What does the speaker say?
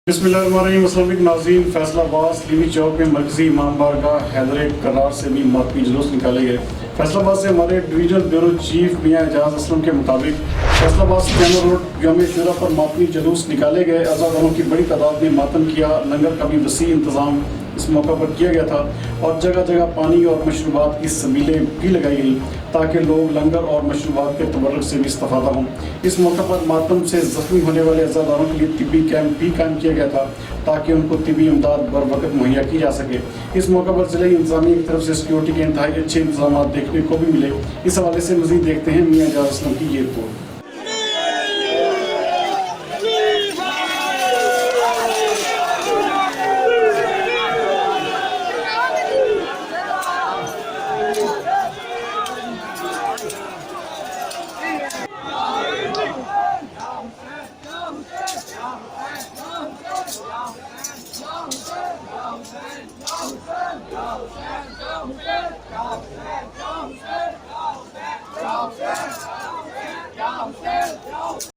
بسم اللہ الرحمن الرحیم۔ السلام علیکم ناظرین، فیصل آباد لیوی چوک میں مرکزی امام بارگاہ حیدر قرار سے بھی ماتمی جلوس نکالے گئے۔ فیصل آباد سے ہمارے ڈویژنل بیورو چیف میاں اعجاز اسلم کے مطابق فیصل آباد ستیانہ روڈ جامع شورا پر ماتمی جلوس نکالے گئے۔ عزاداروں کی بڑی تعداد نے ماتم کیا۔ لنگر کا بھی وسیع انتظام اس موقع پر کیا گیا تھا اور جگہ جگہ پانی اور مشروبات کی سبیلیں بھی لگائی گئیں تاکہ لوگ لنگر اور مشروبات کے تبرک سے بھی استفادہ ہوں۔ اس موقع پر ماتم سے زخمی ہونے والے عزاداروں کے لیے طبی کیمپ بھی قائم کیا گیا تھا تاکہ ان کو طبی امداد بر وقت مہیا کی جا سکے۔ اس موقع پر ضلعی انتظامیہ کی طرف سے سیکورٹی کے انتہائی اچھے انتظامات دیکھنے کو بھی ملے۔ اس حوالے سے مزید دیکھتے ہیں میاں اعجاز اسلم کی یہ رپورٹ۔